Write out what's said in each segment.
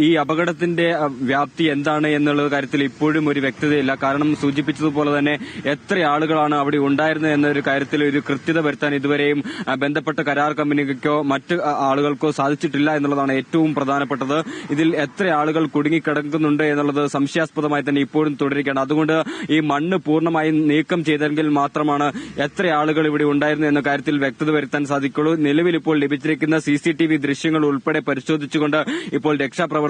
ഈ അപകടത്തിന്റെ വ്യാപ്തി എന്താണ് എന്നുള്ള കാര്യത്തിൽ ഇപ്പോഴും ഒരു വ്യക്തതയില്ല. കാരണം സൂചിപ്പിച്ചതുപോലെ തന്നെ എത്ര ആളുകളാണ് അവിടെ ഉണ്ടായിരുന്നത് എന്നൊരു കാര്യത്തിൽ ഒരു കൃത്യത വരുത്താൻ ഇതുവരെയും ബന്ധപ്പെട്ട കരാർ കമ്പനിക്കോ മറ്റ് ആളുകൾക്കോ സാധിച്ചിട്ടില്ല എന്നുള്ളതാണ് ഏറ്റവും പ്രധാനപ്പെട്ടത്. ഇതിൽ എത്ര ആളുകൾ കുടുങ്ങിക്കിടക്കുന്നുണ്ട് എന്നുള്ളത് സംശയാസ്പദമായി തന്നെ ഇപ്പോഴും തുടരുകയാണ്. അതുകൊണ്ട് ഈ മണ്ണ് പൂർണ്ണമായും നീക്കം ചെയ്തെങ്കിൽ മാത്രമാണ് എത്ര ആളുകൾ ഇവിടെ ഉണ്ടായിരുന്നു എന്ന കാര്യത്തിൽ വ്യക്തത വരുത്താൻ സാധിക്കുള്ളൂ. നിലവിൽ ഇപ്പോൾ ലഭിച്ചിരിക്കുന്ന CCTV ദൃശ്യങ്ങൾ ഉൾപ്പെടെ പരിശോധിച്ചുകൊണ്ട് ഇപ്പോൾ രക്ഷാപ്രവർത്തനത്തിന്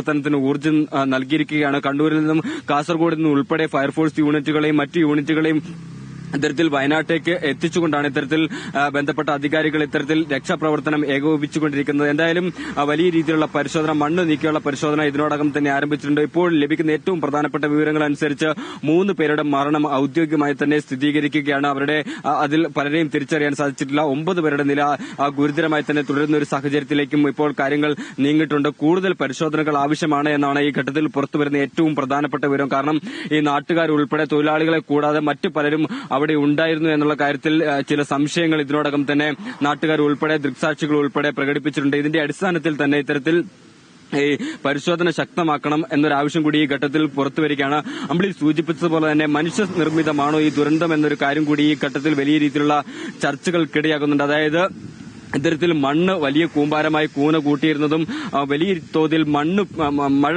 ഊർജ്ജം നൽകിയിരിക്കുകയാണ്. കണ്ണൂരിൽ നിന്നും കാസർഗോഡ് നിന്നും ഉൾപ്പെടെ ഫയർഫോഴ്സ് യൂണിറ്റുകളെയും മറ്റ് യൂണിറ്റുകളെയും ഇത്തരത്തിൽ വയനാട്ടിലേക്ക് എത്തിച്ചുകൊണ്ടാണ് ഇത്തരത്തിൽ ബന്ധപ്പെട്ട അധികാരികൾ ഇത്തരത്തിൽ രക്ഷാപ്രവർത്തനം ഏകോപിപ്പിച്ചുകൊണ്ടിരിക്കുന്നത്. എന്തായാലും വലിയ രീതിയിലുള്ള പരിശോധന, മണ്ണ് നീക്കിയുള്ള പരിശോധന ഇതിനോടകം തന്നെ ആരംഭിച്ചിട്ടുണ്ട്. ഇപ്പോൾ ലഭിക്കുന്ന ഏറ്റവും പ്രധാനപ്പെട്ട വിവരങ്ങൾ അനുസരിച്ച് 3 പേരുടെ മരണം ഔദ്യോഗികമായി തന്നെ സ്ഥിരീകരിക്കുകയാണ്. അവരുടെ അതിൽ പലരെയും തിരിച്ചറിയാൻ സാധിച്ചിട്ടില്ല. 9 പേരുടെ നില ഗുരുതരമായി തന്നെ തുടരുന്ന ഒരു സാഹചര്യത്തിലേക്കും ഇപ്പോൾ കാര്യങ്ങൾ നീങ്ങിയിട്ടുണ്ട്. കൂടുതൽ പരിശോധനകൾ ആവശ്യമാണ് എന്നാണ് ഈ ഘട്ടത്തിൽ പുറത്തുവരുന്ന ഏറ്റവും പ്രധാനപ്പെട്ട വിവരം. കാരണം ഈ നാട്ടുകാർ ഉൾപ്പെടെ തൊഴിലാളികളെ കൂടാതെ മറ്റു പലരും അവിടെ ഉണ്ടായിരുന്നു എന്നുള്ള കാര്യത്തിൽ ചില സംശയങ്ങൾ ഇതിനോടകം തന്നെ നാട്ടുകാർ ഉൾപ്പെടെ ദൃക്സാക്ഷികൾ ഉൾപ്പെടെ പ്രകടിപ്പിച്ചിട്ടുണ്ട്. ഇതിന്റെ അടിസ്ഥാനത്തിൽ തന്നെ ഇത്തരത്തിൽ ഈ പരിശോധന ശക്തമാക്കണം എന്നൊരാവശ്യം കൂടി ഈ ഘട്ടത്തിൽ പുറത്തുവരികയാണ്. അമ്പിളി സൂചിപ്പിച്ചതുപോലെ തന്നെ മനുഷ്യനിർമ്മിതമാണോ ഈ ദുരന്തം എന്നൊരു കാര്യം കൂടി ഈ ഘട്ടത്തിൽ വലിയ രീതിയിലുള്ള ചർച്ചകൾക്കിടയാകുന്നുണ്ട്. അതായത് ഇത്തരത്തിൽ മണ്ണ് വലിയ കൂമ്പാരമായി കൂന കൂട്ടിയിരുന്നതും വലിയ തോതിൽ മഴ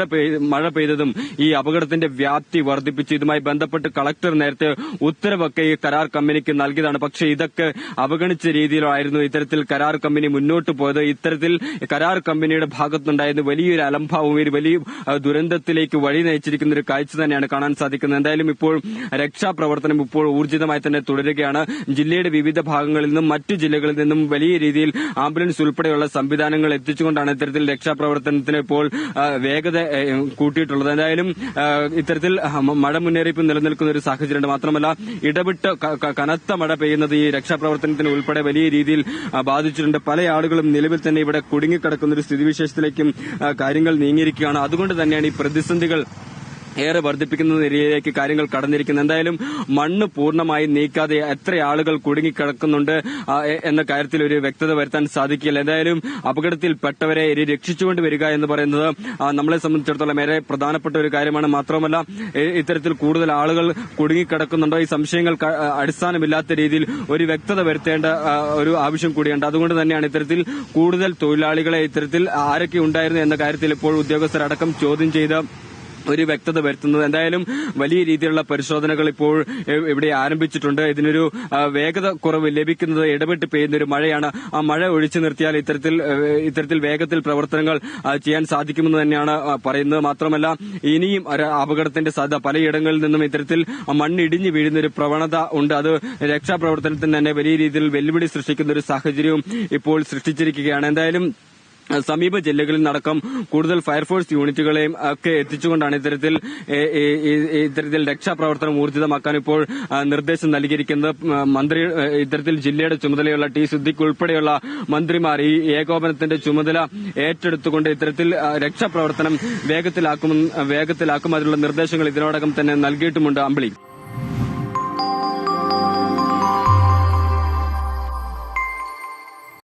പെയ്തതും ഈ അപകടത്തിന്റെ വ്യാപ്തി വർദ്ധിപ്പിച്ചു. ഇതുമായി ബന്ധപ്പെട്ട് കളക്ടർ നേരത്തെ ഉത്തരവൊക്കെ ഈ കരാർ കമ്പനിക്ക് നൽകിയതാണ്. പക്ഷേ ഇതൊക്കെ അവഗണിച്ച രീതിയിലായിരുന്നു ഇത്തരത്തിൽ കരാർ കമ്പനി മുന്നോട്ട് പോയത്. ഇത്തരത്തിൽ കരാർ കമ്പനിയുടെ ഭാഗത്തുണ്ടായിരുന്ന വലിയൊരു അലംഭാവവും ഒരു വലിയ ദുരന്തത്തിലേക്ക് വഴി നയിച്ചിരിക്കുന്ന ഒരു കാഴ്ച തന്നെയാണ് കാണാൻ സാധിക്കുന്നത്. എന്തായാലും ഇപ്പോൾ രക്ഷാപ്രവർത്തനം ഇപ്പോൾ ഊർജിതമായി തന്നെ തുടരുകയാണ്. ജില്ലയുടെ വിവിധ ഭാഗങ്ങളിൽ നിന്നും മറ്റു ജില്ലകളിൽ നിന്നും വലിയ രീതിയിൽ ആംബുലൻസ് ഉൾപ്പെടെയുള്ള സംവിധാനങ്ങൾ എത്തിച്ചുകൊണ്ടാണ് ഇത്തരത്തിൽ രക്ഷാപ്രവർത്തനത്തിന് ഇപ്പോൾ വേഗത കൂട്ടിയിട്ടുള്ളത്. എന്തായാലും ഇത്തരത്തിൽ മഴ മുന്നറിയിപ്പ് നിലനിൽക്കുന്ന ഒരു സാഹചര്യമുണ്ട്. മാത്രമല്ല ഇടവിട്ട് കനത്ത മഴ പെയ്യുന്നത് ഈ രക്ഷാപ്രവർത്തനത്തിന് ഉൾപ്പെടെ വലിയ രീതിയിൽ ബാധിച്ചിട്ടുണ്ട്. പല ആളുകളും നിലവിൽ തന്നെ ഇവിടെ കുടുങ്ങിക്കിടക്കുന്ന ഒരു സ്ഥിതിവിശേഷത്തിലേക്കും കാര്യങ്ങൾ നീങ്ങിയിരിക്കുകയാണ്. അതുകൊണ്ട് തന്നെയാണ് ഈ പ്രതിസന്ധികൾ ഏറെ വർദ്ധിപ്പിക്കുന്ന രീതിയിലേക്ക് കാര്യങ്ങൾ കടന്നിരിക്കുന്നത്. എന്തായാലും മണ്ണ് പൂർണ്ണമായി നീക്കാതെ എത്ര ആളുകൾ കുടുങ്ങിക്കിടക്കുന്നുണ്ട് എന്ന കാര്യത്തിൽ ഒരു വ്യക്തത വരുത്താൻ സാധിക്കില്ല. എന്തായാലും അപകടത്തിൽപ്പെട്ടവരെ രക്ഷിച്ചുകൊണ്ട് വരിക എന്ന് പറയുന്നത് നമ്മളെ സംബന്ധിച്ചിടത്തോളം ഏറെ പ്രധാനപ്പെട്ട ഒരു കാര്യമാണ്. മാത്രമല്ല ഇത്തരത്തിൽ കൂടുതൽ ആളുകൾ കുടുങ്ങിക്കിടക്കുന്നുണ്ടോ, ഈ സംശയങ്ങൾക്ക് അടിസ്ഥാനമില്ലാത്ത രീതിയിൽ ഒരു വ്യക്തത വരുത്തേണ്ട ഒരു ആവശ്യം കൂടിയുണ്ട്. അതുകൊണ്ട് തന്നെയാണ് ഇത്തരത്തിൽ കൂടുതൽ തൊഴിലാളികളെ ഇത്തരത്തിൽ ആരൊക്കെ ഉണ്ടായിരുന്നു എന്ന കാര്യത്തിൽ ഇപ്പോൾ ഉദ്യോഗസ്ഥരടക്കം ചോദ്യം ചെയ്ത് ഒരു വ്യക്തത വരുത്തുന്നത്. എന്തായാലും വലിയ രീതിയിലുള്ള പരിശോധനകൾ ഇപ്പോൾ ഇവിടെ ആരംഭിച്ചിട്ടുണ്ട്. ഇതിനൊരു വേഗത കുറവ് ലഭിക്കുന്നത് ഇടപെട്ട് പെയ്യുന്ന ഒരു മഴയാണ്. ആ മഴ ഒഴിച്ചു നിർത്തിയാൽ ഇത്തരത്തിൽ വേഗത്തിൽ പ്രവർത്തനങ്ങൾ ചെയ്യാൻ സാധിക്കുമെന്ന് തന്നെയാണ് പറയുന്നത്. മാത്രമല്ല ഇനിയും അപകടത്തിന്റെ സാധ്യത പലയിടങ്ങളിൽ നിന്നും ഇത്തരത്തിൽ മണ്ണിടിഞ്ഞു വീഴുന്ന ഒരു പ്രവണത ഉണ്ട്. അത് രക്ഷാപ്രവർത്തനത്തിന് തന്നെ വലിയ രീതിയിൽ വെല്ലുവിളി സൃഷ്ടിക്കുന്ന ഒരു സാഹചര്യവും ഇപ്പോൾ സൃഷ്ടിച്ചിരിക്കുകയാണ്. എന്തായാലും സമീപ ജില്ലകളിൽ നടക്കം കൂടുതൽ ഫയർഫോഴ്സ് യൂണിറ്റുകളെയും ഒക്കെ എത്തിച്ചുകൊണ്ടാണ് ഇത്തരത്തിൽ രക്ഷാപ്രവർത്തനം ഊർജിതമാക്കാൻ ഇപ്പോൾ നിർദ്ദേശം നൽകിയിരിക്കുന്നത്. ഇത്തരത്തിൽ ജില്ലയുടെ ചുമതലയുള്ള ടി സിദ്ദിഖ് ഉൾപ്പെടെയുള്ള മന്ത്രിമാർ ഈ ഏകോപനത്തിന്റെ ചുമതല ഏറ്റെടുത്തുകൊണ്ട് ഇത്തരത്തിൽ രക്ഷാപ്രവർത്തനം വേഗത്തിലാക്കും. അതിനുള്ള നിർദ്ദേശങ്ങൾ ഇതിനോടകം തന്നെ നൽകിയിട്ടുമുണ്ട്. അമ്പിളി.